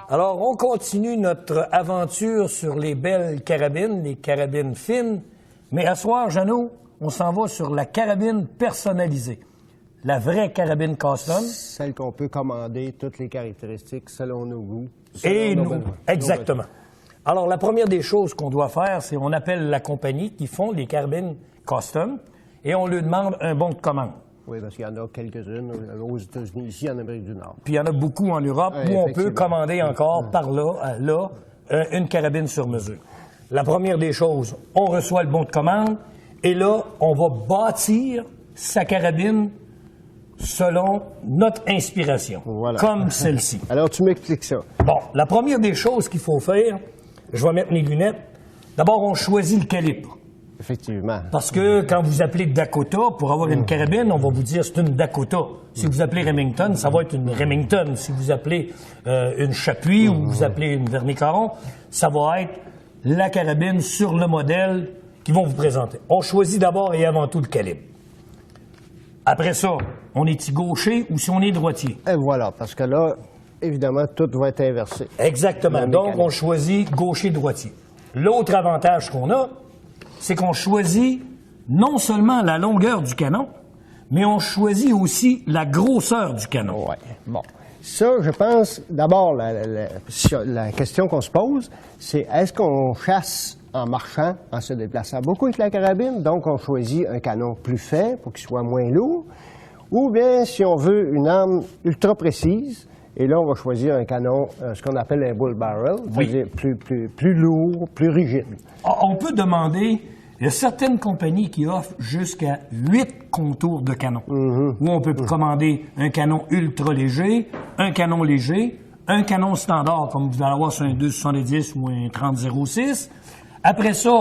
Alors, on continue notre aventure sur les belles carabines, les carabines fines. Mais à soir, Jeannot, on s'en va sur la carabine personnalisée. La vraie carabine custom. Celle qu'on peut commander, toutes les caractéristiques selon nos goûts. Et nous, exactement. Alors, la première des choses qu'on doit faire, c'est on appelle la compagnie qui font les carabines custom et on lui demande un bon de commande. Oui, parce qu'il y en a quelques-unes aux États-Unis, ici en Amérique du Nord. Puis il y en a beaucoup en Europe où on peut commander encore par là, une carabine sur mesure. La première des choses, on reçoit le bon de commande et là, on va bâtir sa carabine selon notre inspiration, comme celle-ci. Alors, tu m'expliques ça. Bon, la première des choses qu'il faut faire, je vais mettre mes lunettes. D'abord, on choisit le calibre. Effectivement. Parce que quand vous appelez Dakota, pour avoir une carabine, on va vous dire c'est une Dakota. Si vous appelez Remington, ça va être une Remington. Si vous appelez une Chapuis ou vous appelez une Vernicaron, ça va être la carabine sur le modèle qu'ils vont vous présenter. On choisit d'abord et avant tout le calibre. Après ça, on est-il gaucher ou si on est droitier? Et voilà, parce que là, évidemment, tout va être inversé. Exactement. Donc, on choisit gaucher-droitier. L'autre avantage qu'on a, c'est qu'on choisit non seulement la longueur du canon, mais on choisit aussi la grosseur du canon. Oui. Bon. Ça, je pense, d'abord, la question qu'on se pose, c'est est-ce qu'on chasse en marchant, en se déplaçant beaucoup avec la carabine, donc on choisit un canon plus faible pour qu'il soit moins lourd, ou bien si on veut une arme ultra précise, et là on va choisir un canon, ce qu'on appelle un bull barrel, c'est-à-dire plus lourd, plus rigide. On peut demander, il y a certaines compagnies qui offrent jusqu'à 8 contours de canon, où on peut commander un canon ultra léger, un canon léger, un canon standard, comme vous allez avoir sur un 2,70 ou un 30,06. Après ça,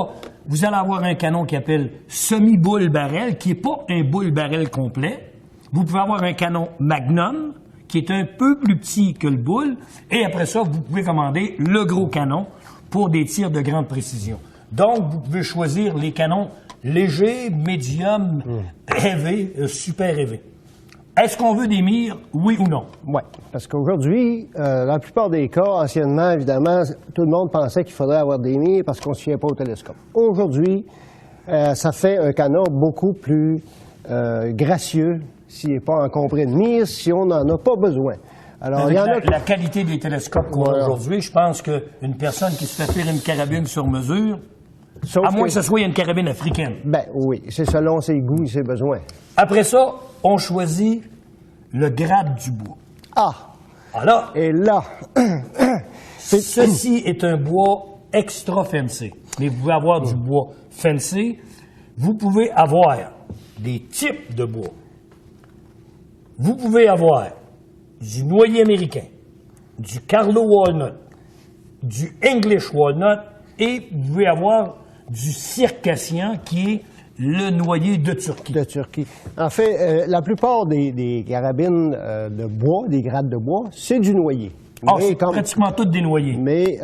vous allez avoir un canon qui appelle semi-boule barrel, qui n'est pas un boule barrel complet. Vous pouvez avoir un canon Magnum, qui est un peu plus petit que le boule. Et après ça, vous pouvez commander le gros canon pour des tirs de grande précision. Donc, vous pouvez choisir les canons légers, médium, heavy, super heavy. Est-ce qu'on veut des mires, oui ou non? Oui, parce qu'aujourd'hui, dans la plupart des cas, anciennement, évidemment, tout le monde pensait qu'il faudrait avoir des mires parce qu'on ne se fiait pas au télescope. Aujourd'hui, ça fait un canon beaucoup plus gracieux s'il n'est pas encombré de mires, si on n'en a pas besoin. Alors, avec la qualité des télescopes qu'on a aujourd'hui, je pense qu'une personne qui se fait faire une carabine sur mesure, à moins que ce soit une carabine africaine. Ben oui, c'est selon ses goûts et ses besoins. Après ça, on choisit le grade du bois. Alors, et là, ceci est un bois extra fencé. Mais vous pouvez avoir du bois fencé. Vous pouvez avoir des types de bois. Vous pouvez avoir du noyer américain, du Carlo Walnut, du English Walnut et vous pouvez avoir du circassien qui est le noyer de Turquie. En fait, la plupart des carabines de bois, des grades de bois, c'est du noyer. C'est pratiquement toutes des noyers. Mais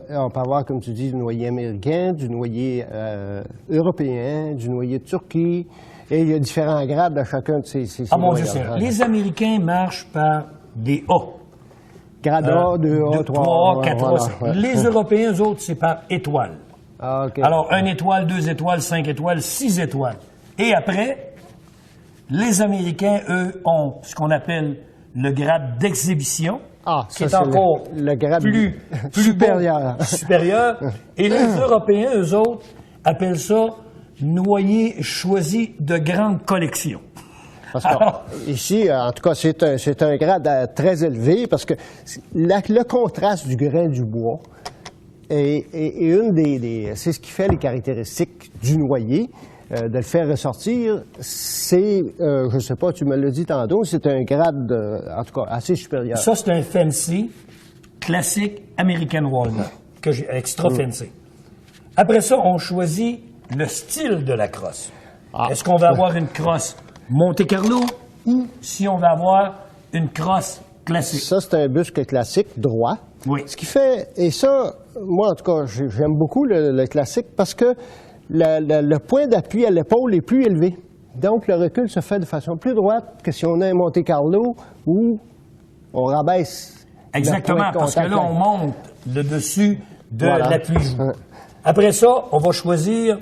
on peut avoir, comme tu dis, du noyer américain, du noyer européen, du noyer de Turquie. Et il y a différents grades de chacun de ces mon Dieu, les Américains marchent par des A. Grade A, 2A, 3A, 4A. Les Européens, eux autres, c'est par étoile. Alors, 1 étoile, 2 étoiles, 5 étoiles, 6 étoiles. Et après, les Américains, eux, ont ce qu'on appelle le grade d'exhibition, qui est encore le grade plus supérieur. Et les Européens, eux autres, appellent ça noyer choisi de grande collection. Parce que ici, en tout cas, c'est un grade très élevé parce que le contraste du grain du bois est c'est ce qui fait les caractéristiques du noyer. De le faire ressortir, c'est, je ne sais pas, tu me l'as dit tantôt, c'est un grade, en tout cas, assez supérieur. Ça, c'est un fancy classique American Walnut, extra fancy. Après ça, on choisit le style de la crosse. Est-ce qu'on va avoir une crosse Monte Carlo ou si on va avoir une crosse classique? Ça, c'est un busque classique, droit. Oui. Ce qui fait, et ça, moi, en tout cas, j'aime beaucoup le classique parce que le point d'appui à l'épaule est plus élevé. Donc, le recul se fait de façon plus droite que si on a un Monte Carlo où on rabaisse Exactement, point de parce que contact. là, on monte le dessus de Voilà. l'appui-joue. Après ça, on va choisir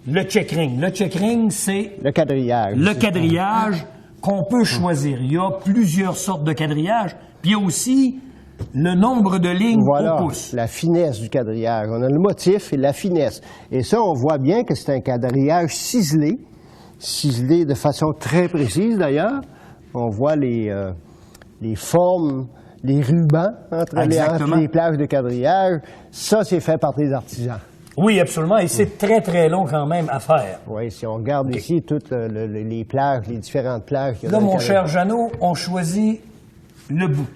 le check-ring. Le check-ring, c'est Le quadrillage. le quadrillage qu'on peut choisir. Il y a plusieurs sortes de quadrillage, puis il y a aussi le nombre de lignes Voilà, au pouce. la finesse du quadrillage. On a le motif et la finesse. Et ça, on voit bien que c'est un quadrillage ciselé de façon très précise d'ailleurs. On voit les formes, les rubans entre les plages de quadrillage. Ça, c'est fait par des artisans. Oui, absolument, et c'est très, très long quand même à faire. Oui, si on regarde ici toutes les plages, les différentes plages. qu'il y a Là, dans le mon quadrillage. cher Jeannot, on choisit le bout.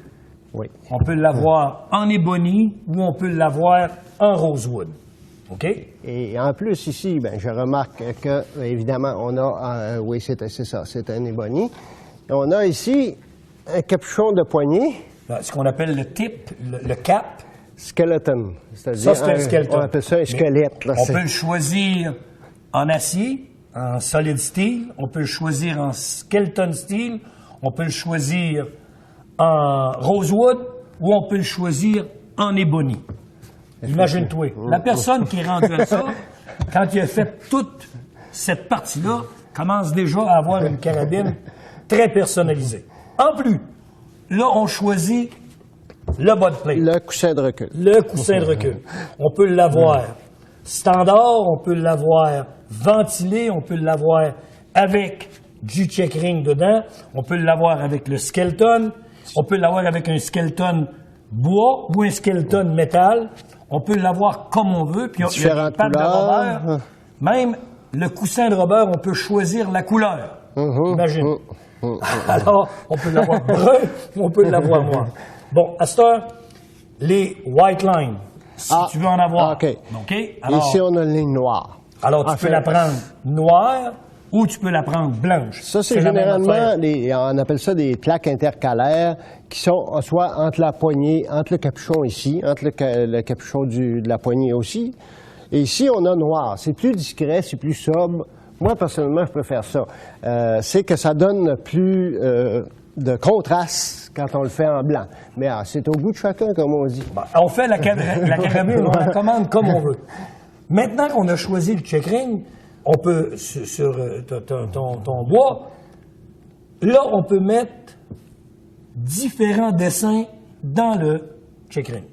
Oui. On peut l'avoir en ébony ou on peut l'avoir en rosewood. OK? Et en plus, ici, ben, je remarque que, évidemment, on a, oui, c'est ça, c'est un ébony. On a ici un capuchon de poignée, Ce qu'on appelle le tip, le cap. skeleton. C'est-à-dire, Ça, c'est un skeleton. on appelle ça un Mais squelette. Là, on c'est- peut le choisir en acier, en solid steel. On peut le choisir en skeleton steel. On peut le choisir en rosewood ou on peut le choisir en ébony. Imagine-toi, la personne qui est rendue à ça, quand il a fait toute cette partie-là, commence déjà à avoir une carabine très personnalisée. En plus, là, on choisit le bas de plate. Le coussin de recul. Le coussin de recul. On peut l'avoir standard, on peut l'avoir ventilé, on peut l'avoir avec du check-ring dedans, on peut l'avoir avec le skeleton, on peut l'avoir avec un skeleton bois ou un skeleton métal, on peut l'avoir comme on veut, puis il y a Différentes des pattes de couleurs. rubber. Même le coussin de rubber, on peut choisir la couleur. Imagine. Alors, on peut l'avoir brun ou on peut l'avoir noir. Bon, à cette heure, les white lines, si tu veux en avoir. OK. OK? Alors, Ici, on a une ligne noire. alors tu En peux fait, la prendre noire ou tu peux la prendre blanche. Ça, c'est la même affaire. généralement, on appelle ça des plaques intercalaires qui sont soit entre la poignée, entre le capuchon ici, entre le capuchon de la poignée aussi. Et ici, on a noir. C'est plus discret, c'est plus sobre. Moi, personnellement, je préfère ça. C'est que ça donne plus de contraste quand on le fait en blanc. Mais c'est au goût de chacun, comme on dit. Bon, on fait la carabine, on la commande comme on veut. Maintenant qu'on a choisi le check-ring, on peut, sur ton bois, là, on peut mettre différents dessins dans le check-ring.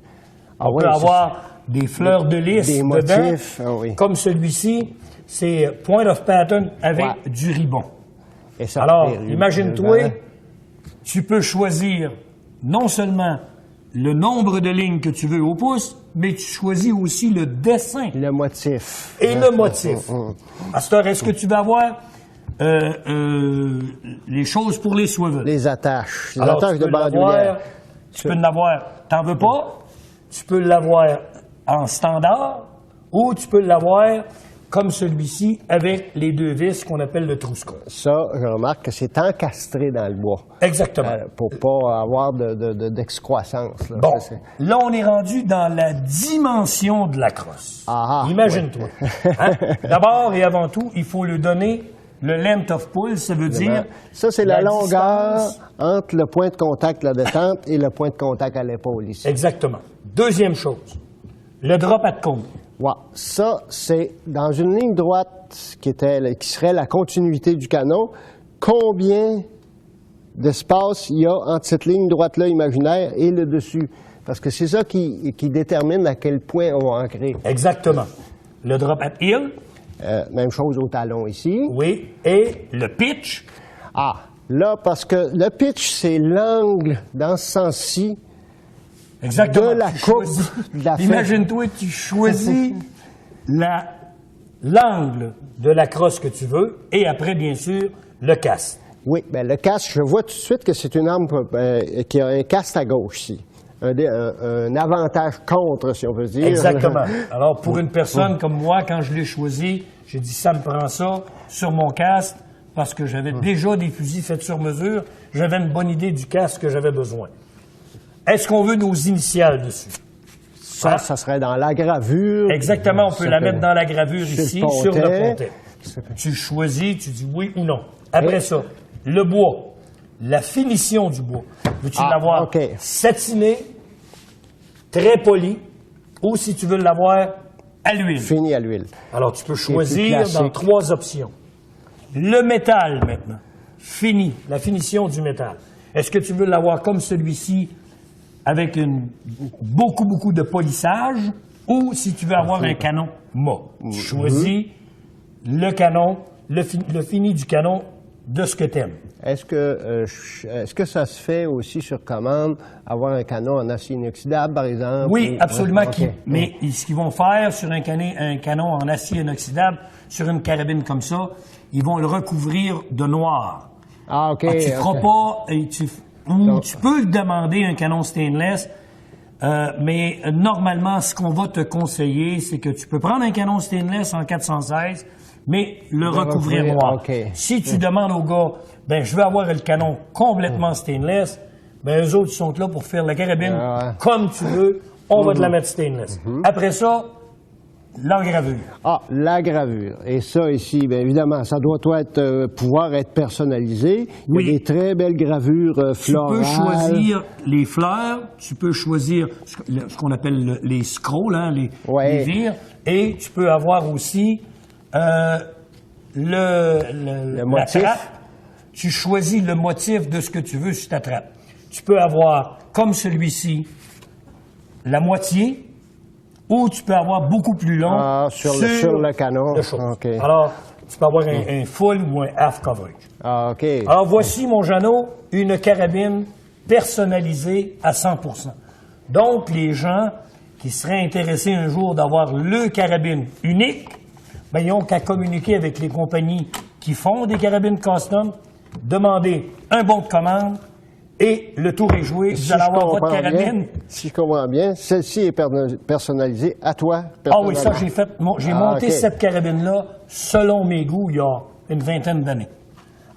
On oui, peut c'est avoir des fleurs de lys des dedans, motifs, oui. comme celui-ci, c'est point of pattern avec Ouais. du ribbon. Et ça, Alors, les- imagine-toi, les- tu peux choisir non seulement le nombre de lignes que tu veux au pouce, mais tu choisis aussi le dessin le motif. et le motif. À cette heure, est-ce que tu vas avoir les choses pour les swivels? Les attaches. Les Alors, attaches tu de peux bandoulière. l'avoir, tu peux l'avoir, t'en veux pas, tu peux l'avoir en standard ou tu peux l'avoir comme celui-ci avec les deux vis qu'on appelle le trousseau. Ça, je remarque que c'est encastré dans le bois. Exactement. Pour pas avoir d'excroissance. Là. Bon, Ça, là, on est rendu dans la dimension de la crosse. Ah, Imagine-toi. Hein? D'abord et avant tout, il faut lui donner le length of pull, ça veut dire... ça, c'est la longueur distance. entre le point de contact de la détente et le point de contact à l'épaule ici. Exactement. Deuxième chose, le drop at cone. Ouais. Ça, c'est dans une ligne droite qui serait la continuité du canon. Combien d'espace il y a entre cette ligne droite-là imaginaire et le dessus? Parce que c'est ça qui détermine à quel point on va ancrer. Exactement. Le drop at heel, Même chose au talon ici. oui, et le pitch. Ah, là, parce que le pitch, c'est l'angle dans ce sens-ci Exactement. de la Tu coupe choisis- de la fête. Imagine-toi, tu choisis l'angle de la crosse que tu veux et après, bien sûr, le casque. Oui, bien le casque, je vois tout de suite que c'est une arme qui a un casque à gauche ici. Un avantage contre, si on veut dire. Exactement. Alors, pour une personne comme moi, quand je l'ai choisi, j'ai dit, ça me prend ça sur mon casque parce que j'avais déjà des fusils faits sur mesure. J'avais une bonne idée du casque que j'avais besoin. Est-ce qu'on veut nos initiales dessus? Ça serait dans la gravure. Exactement, on peut la mettre dans la gravure sur le ici, sur le pontet. pontet. Tu choisis, tu dis oui ou non. Après ça, le bois. la finition du bois. Veux-tu l'avoir OK. satiné, très poli, ou si tu veux l'avoir à l'huile? Fini à l'huile. Alors, tu peux choisir classique. dans 3 options. Le métal, maintenant. Fini, la finition du métal. Est-ce que tu veux l'avoir comme celui-ci, avec beaucoup de polissage, ou si tu veux avoir un canon mât? Tu choisis le canon, le fini du canon de ce que tu aimes. Est-ce que ça se fait aussi sur commande, avoir un canon en acier inoxydable, par exemple? Oui, absolument. OK. Mais ce qu'ils vont faire sur un canon en acier inoxydable, sur une carabine comme ça, ils vont le recouvrir de noir. Ah, OK. Tu ne feras pas... tu peux demander un canon stainless, mais normalement, ce qu'on va te conseiller, c'est que tu peux prendre un canon stainless en 416, mais le recouvrir noir. OK. Si tu demandes au gars, ben je veux avoir le canon complètement stainless, ben eux autres, ils sont là pour faire la carabine comme tu veux, on va te la mettre stainless. Après ça, l'engravure. Ah, la gravure. Et ça, ici, bien évidemment, ça doit pouvoir être personnalisé. Il y a des très belles gravures florales. Tu peux choisir les fleurs, tu peux choisir ce qu'on appelle les scrolls, hein, les vires, et tu peux avoir aussi le motif. la trappe. Tu choisis le motif de ce que tu veux sur ta trappe. Tu peux avoir, comme celui-ci, la moitié, ou tu peux avoir beaucoup plus long sur le canon. Okay. Alors, tu peux avoir un full ou un half coverage. Ah, OK. Alors, voici, mon Jeannot, une carabine personnalisée à 100%. Donc, les gens qui seraient intéressés un jour d'avoir le carabine unique, ben, ils n'ont qu'à communiquer avec les compagnies qui font des carabines custom, demander un bon de commande, et le tour est joué. Vous allez avoir votre carabine. Si je comprends bien, celle-ci est personnalisée à toi. Ah oui, ça, j'ai monté cette carabine-là selon mes goûts il y a une vingtaine d'années.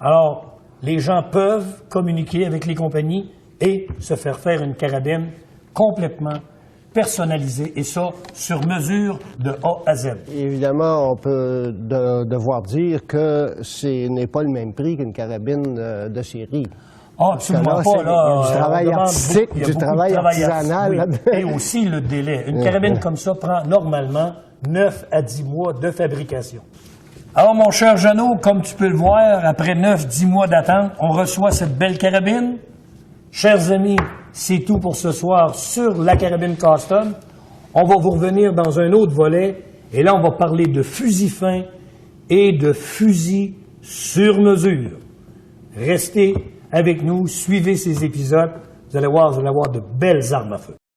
Alors, les gens peuvent communiquer avec les compagnies et se faire une carabine complètement personnalisée, et ça, sur mesure de A à Z. Évidemment, on peut devoir dire que ce n'est pas le même prix qu'une carabine de série. Ah, absolument pas. Là, du travail artistique, du travail artisanal. Oui. Et aussi le délai. Une carabine comme ça prend normalement 9 à 10 mois de fabrication. Alors, mon cher Jeannot, comme tu peux le voir, après 9-10 mois d'attente, on reçoit cette belle carabine. Chers amis, c'est tout pour ce soir sur la carabine custom. On va vous revenir dans un autre volet. Et là, on va parler de fusil fin et de fusil sur mesure. Restez avec nous, suivez ces épisodes, vous allez voir de belles armes à feu.